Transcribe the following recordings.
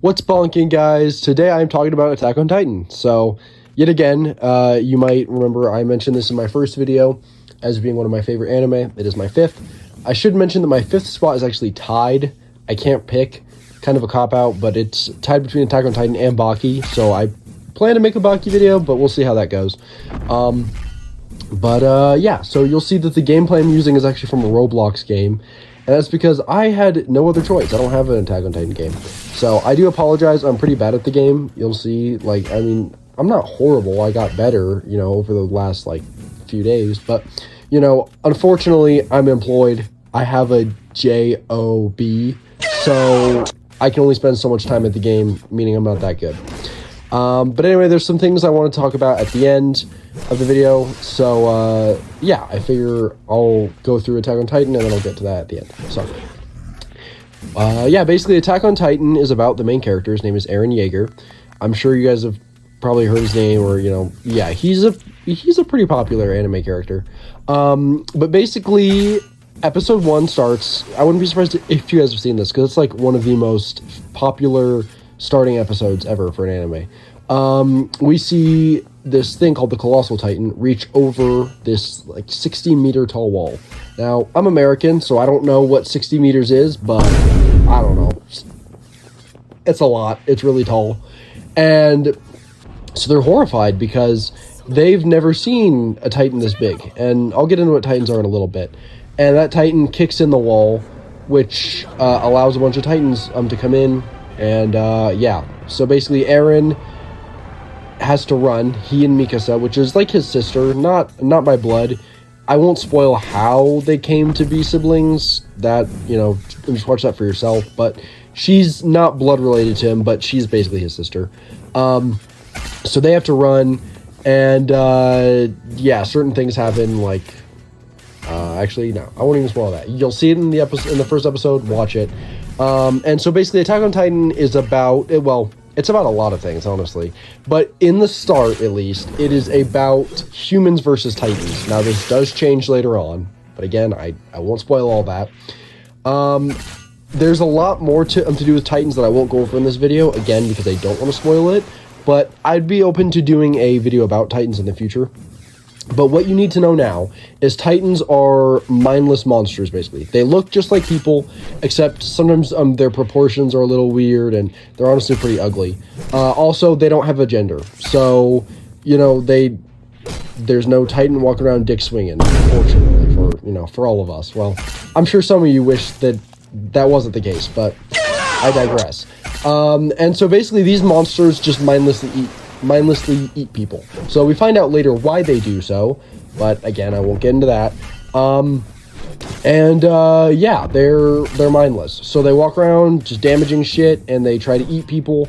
What's bonking, guys? Today I'm talking about Attack on Titan. So, yet again, you might remember I mentioned this in my first video as being one of my favorite anime. It is my fifth. I should mention that my fifth spot is actually tied. I can't pick, kind of a cop-out, but it's tied between Attack on Titan and Baki. So I plan to make a Baki video, but we'll see how that goes. Yeah, so you'll see that the gameplay I'm using is actually from a Roblox game. And that's because I had no other choice. I don't have an Attack on Titan game. So I do apologize. I'm pretty bad at the game. You'll see, I'm not horrible. I got better, over the last, few days. But, unfortunately, I'm employed. I have a job. So I can only spend so much time at the game, meaning I'm not that good. But anyway, there's some things I want to talk about at the end of the video. So, yeah, I figure I'll go through Attack on Titan and then I'll get to that at the end. So, yeah, basically Attack on Titan is about the main character. His name is Eren Yeager. I'm sure you guys have probably heard his name or, yeah, he's a pretty popular anime character. But basically, episode 1 starts, I wouldn't be surprised if you guys have seen this, because it's like one of the most popular starting episodes ever for an anime. We see this thing called the Colossal Titan reach over this 60-meter tall wall. Now, I'm American, so I don't know what 60 meters is, but I don't know. It's a lot. It's really tall. And so they're horrified because they've never seen a Titan this big. And I'll get into what Titans are in a little bit. And that Titan kicks in the wall, which allows a bunch of Titans to come in. And, yeah. So basically, Eren has to run. He and Mikasa, which is like his sister, not by blood. I won't spoil how they came to be siblings. That, just watch that for yourself. But she's not blood related to him, but she's basically his sister. So they have to run. And, yeah, certain things happen, actually, no, I won't even spoil that. You'll see it in the first episode. Watch it. And so basically, Attack on Titan is about, it's about a lot of things, honestly. But in the start, at least, it is about humans versus Titans. Now, this does change later on. But again, I won't spoil all that. There's a lot more to do with Titans that I won't go over in this video, again, because I don't want to spoil it. But I'd be open to doing a video about Titans in the future. But what you need to know now is Titans are mindless monsters, basically. They look just like people, except sometimes their proportions are a little weird, and they're honestly pretty ugly. Also, they don't have a gender. So, there's no Titan walking around dick swinging, unfortunately, for all of us. Well, I'm sure some of you wish that wasn't the case, but I digress. And so basically, these monsters just mindlessly eat people. So we find out later why they do so, but again, I won't get into that. Yeah, they're mindless. So they walk around just damaging shit, and they try to eat people.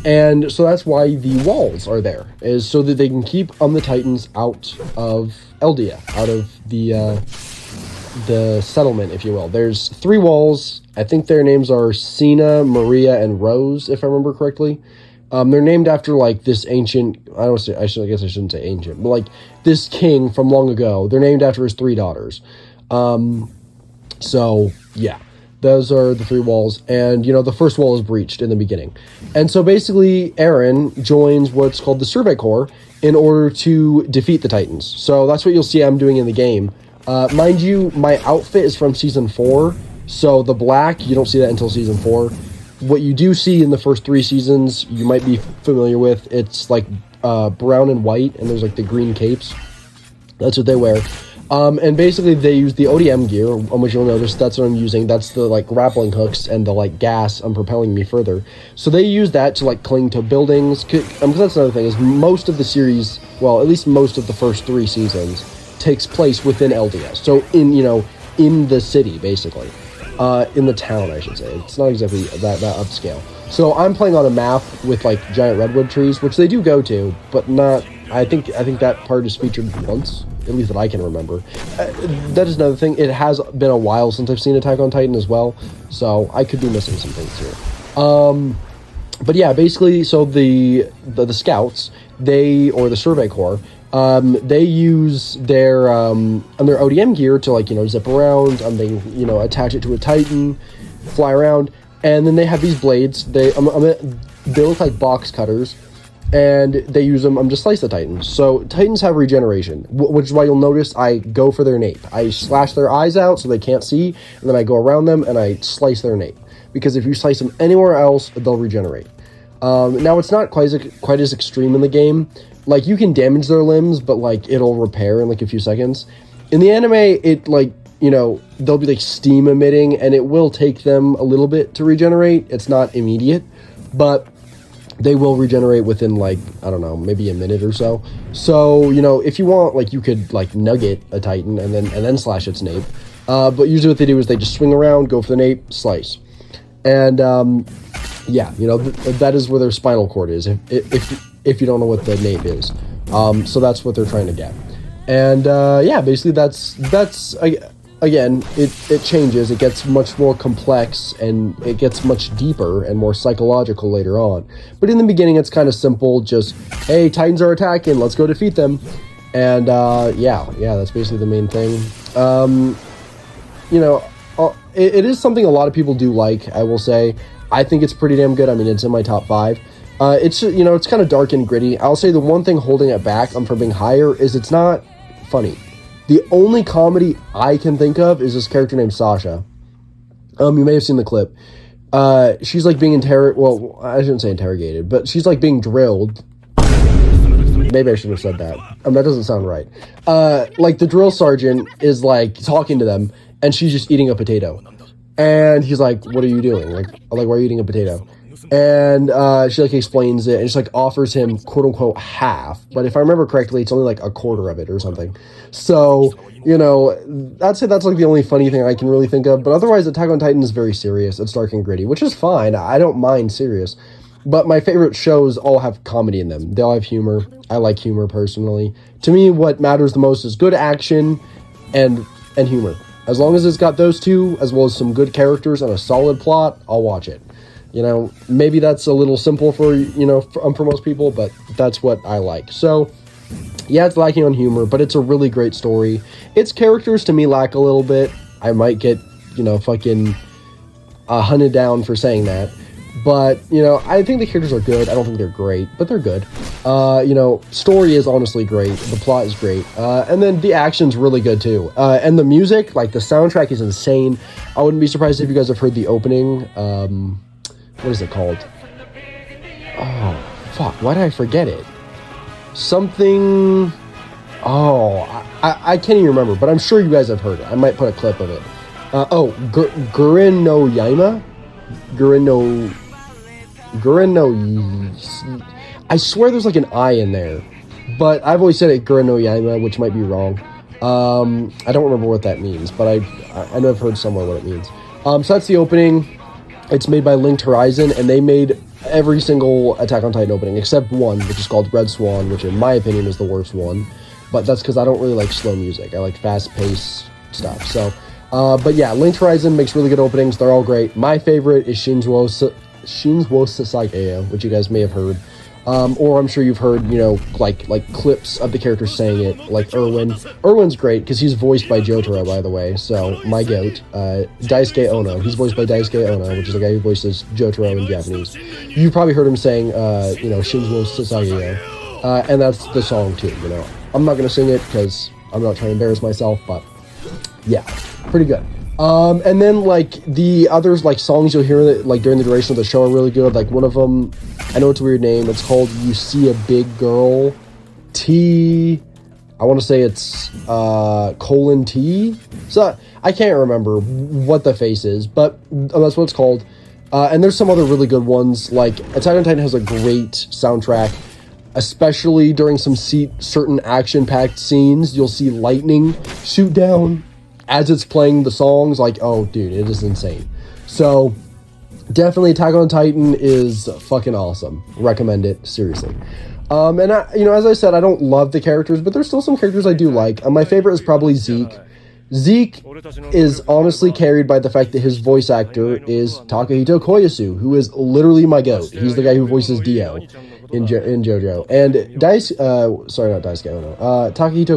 And so that's why the walls are there, is so that they can keep the Titans out of Eldia, out of the settlement, if you will. There's 3 walls. I think their names are Sina, Maria, and Rose, if I remember correctly. They're named after, this ancient, I guess I shouldn't say ancient, but, this king from long ago. They're named after his 3 daughters. So, yeah, those are the 3 walls, and, the first wall is breached in the beginning. And so, basically, Eren joins what's called the Survey Corps in order to defeat the Titans. So, that's what you'll see I'm doing in the game. Mind you, my outfit is from Season 4, so the black, you don't see that until Season 4. What you do see in the first 3 seasons, you might be familiar with. It's brown and white, and there's the green capes. That's what they wear. And basically they use the ODM gear, which you'll notice that's what I'm using. That's the grappling hooks and the gas propelling me further. So they use that to cling to buildings. Because that's another thing, is most of the series, well, at least most of the first 3 seasons, takes place within Eldia. So in the city, basically. In the town, I should say. It's not exactly that upscale. So I'm playing on a map with giant redwood trees, which they do go to, but not. I think that part is featured once, at least that I can remember. That is another thing. It has been a while since I've seen Attack on Titan as well, so I could be missing some things here. But yeah, basically, so the scouts, or the Survey Corps, they use their ODM gear to zip around, they attach it to a Titan, fly around. And then they have these blades. They look like box cutters, and they use them to slice the Titans. So Titans have regeneration, which is why you'll notice I go for their nape. I slash their eyes out so they can't see, and then I go around them and I slice their nape. Because if you slice them anywhere else, they'll regenerate. Now, it's not quite as extreme in the game. Like, you can damage their limbs, but, like, it'll repair in, like, a few seconds. In the anime, it, like, you know, they'll be, like, steam emitting, and it will take them a little bit to regenerate. It's not immediate, but they will regenerate within, like, I don't know, maybe a minute or so. So, you know, if you want, like, you could, like, nugget a Titan and then slash its nape. But usually what they do is they just swing around, go for the nape, slice. And, yeah, you know, that is where their spinal cord is, if you don't know what the nape is. So that's what they're trying to get. And, yeah, basically that's again, it changes. It gets much more complex, and it gets much deeper and more psychological later on. But in the beginning, it's kind of simple. Just, hey, Titans are attacking. Let's go defeat them. And, yeah, that's basically the main thing. You know, it is something a lot of people do like, I will say. I think it's pretty damn good. I mean, it's in my top 5. It's, you know, it's kind of dark and gritty. I'll say the one thing holding it back from being higher is it's not funny. The only comedy I can think of is this character named Sasha. You may have seen the clip. She's like being well, I shouldn't say interrogated, but she's like being drilled. Maybe I should have said that. That doesn't sound right. Like the drill sergeant is like talking to them, and she's just eating a potato. And he's like, what are you doing? Like, why are you eating a potato? And she like explains it, and just like offers him quote unquote half. But if I remember correctly, it's only like a quarter of it or something. So, you know, I'd say that's like the only funny thing I can really think of. But otherwise, Attack on Titan is very serious. It's dark and gritty, which is fine. I don't mind serious. But my favorite shows all have comedy in them. They all have humor. I like humor personally. To me, what matters the most is good action and humor. As long as it's got those two, as well as some good characters and a solid plot, I'll watch it. You know, maybe that's a little simple for, you know, for most people, but that's what I like. So, yeah, it's lacking on humor, but it's a really great story. Its characters, to me, lack a little bit. I might get, you know, fucking hunted down for saying that. But, you know, I think the characters are good. I don't think they're great, but they're good. You know, story is honestly great. The plot is great. And then the action's really good, too. And the music, like, the soundtrack is insane. I wouldn't be surprised if you guys have heard the opening. What is it called? Oh, fuck. Why did I forget it? Something... Oh, I can't even remember, but I'm sure you guys have heard it. I might put a clip of it. Gurren no Yaima? Gurren no... I swear there's like an I in there, but I've always said it Gurren no Yaima, which might be wrong. I don't remember what that means, but I know I've heard somewhere what it means. So that's the opening. It's made by Linked Horizon, and they made every single Attack on Titan opening except one, which is called Red Swan, which in my opinion is the worst one. But that's because I don't really like slow music. I like fast-paced stuff. So, but yeah, Linked Horizon makes really good openings. They're all great. My favorite is Shinzo Sasageyo, which you guys may have heard. Or I'm sure you've heard, you know, like clips of the characters saying it, like Erwin. Erwin's great because he's voiced by Jotaro, by the way. So my goat, Daisuke Ono. He's voiced by Daisuke Ono, which is the guy who voices Jotaro in Japanese. You've probably heard him saying, you know, Shinzo Sasageyo, and that's the song too. You know, I'm not gonna sing it because I'm not trying to embarrass myself, but yeah, pretty good. And then, like, the others, like, songs you'll hear, like, during the duration of the show are really good. Like, one of them, I know it's a weird name. It's called You See a Big Girl T. I want to say it's, colon T. So, I can't remember what the face is, but that's what it's called. And there's some other really good ones. Like, Attack on Titan has a great soundtrack, especially during some certain action-packed scenes. You'll see lightning shoot down as it's playing the songs. Like, oh, dude, it is insane. So, definitely Attack on Titan is fucking awesome. Recommend it, seriously. And, you know, as I said, I don't love the characters, but there's still some characters I do like. My favorite is probably Zeke. Zeke is honestly carried by the fact that his voice actor is Takahito Koyasu, who is literally my goat. He's the guy who voices Dio in JoJo. And Takahito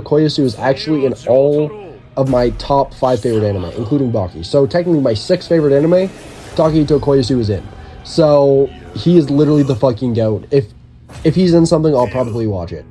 Koyasu is actually in all of my top 5 favorite anime, including Baki. So technically my 6th favorite anime Takahito Koyasu is in. So he is literally the fucking GOAT. If he's in something, I'll probably watch it.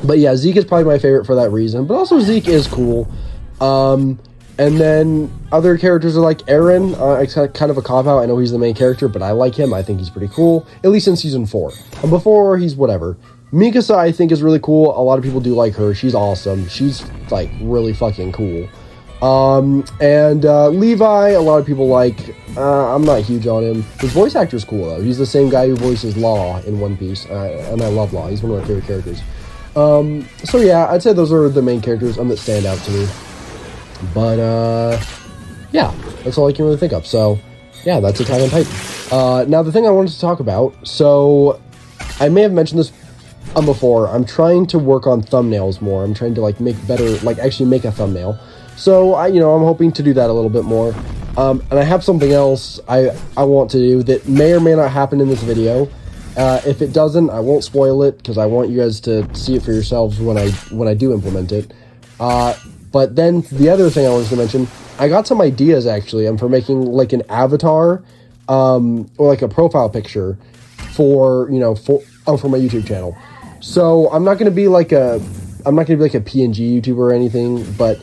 But yeah, Zeke is probably my favorite for that reason. But also Zeke is cool. And then other characters are like Eren. It's kind of a cop-out. I know he's the main character, but I like him. I think he's pretty cool, at least in Season 4. And before, he's whatever. Mikasa, I think, is really cool. A lot of people do like her. She's awesome. She's, like, really fucking cool. And Levi, a lot of people like. I'm not huge on him. His voice actor's cool, though. He's the same guy who voices Law in One Piece. And I love Law. He's one of my favorite characters. So yeah, I'd say those are the main characters that stand out to me. But, yeah, that's all I can really think of. So, yeah, that's Attack on Titan. Now, the thing I wanted to talk about, so I may have mentioned this before. I'm trying to work on thumbnails more. I'm trying to, like, make better, like, actually make a thumbnail. So, I'm hoping to do that a little bit more. And I have something else I want to do that may or may not happen in this video. If it doesn't, I won't spoil it, because I want you guys to see it for yourselves when I do implement it. But then the other thing I wanted to mention, I got some ideas actually for making like an avatar, or like a profile picture for my YouTube channel. So I'm not gonna be like a PNG YouTuber or anything, but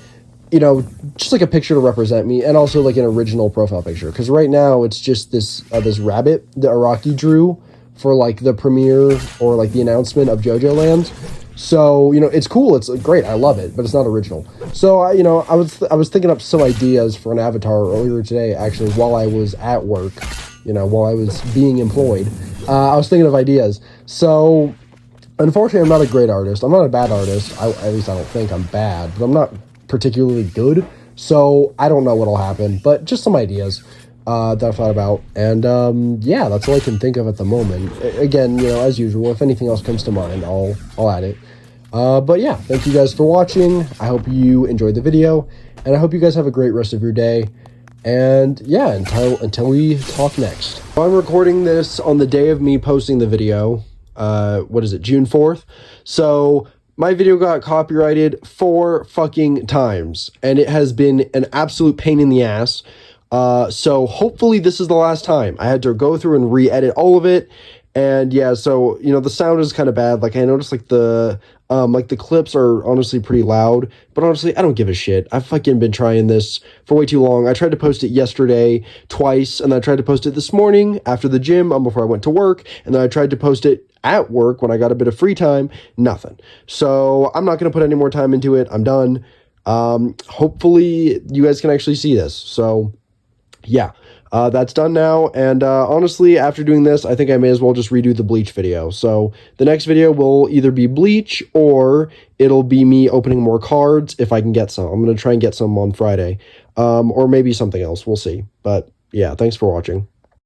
just like a picture to represent me, and also like an original profile picture. Because right now it's just this rabbit that Araki drew for like the premiere or like the announcement of JoJo Land. So, it's cool, it's great, I love it, but it's not original. So, I was thinking up some ideas for an avatar earlier today, actually, while I was at work, while I was being employed. I was thinking of ideas. So, unfortunately, I'm not a great artist. I'm not a bad artist. At least I don't think I'm bad, but I'm not particularly good. So, I don't know what'll happen, but just some ideas that I thought about. And, yeah, that's all I can think of at the moment. Again, as usual, if anything else comes to mind, I'll add it. But yeah, thank you guys for watching. I hope you enjoyed the video, and I hope you guys have a great rest of your day. And yeah, until we talk next. I'm recording this on the day of me posting the video. June 4th? So my video got copyrighted 4 fucking times, and it has been an absolute pain in the ass. So hopefully this is the last time. I had to go through and re-edit all of it. And yeah, so, the sound is kind of bad. Like, I noticed, like, the clips are honestly pretty loud. But honestly, I don't give a shit. I've fucking been trying this for way too long. I tried to post it yesterday twice, and then I tried to post it this morning after the gym, before I went to work. And then I tried to post it at work when I got a bit of free time. Nothing. So I'm not going to put any more time into it. I'm done. Hopefully you guys can actually see this. So yeah. That's done now, and honestly, after doing this, I think I may as well just redo the Bleach video. So the next video will either be Bleach, or it'll be me opening more cards if I can get some. I'm going to try and get some on Friday, or maybe something else. We'll see. But yeah, thanks for watching.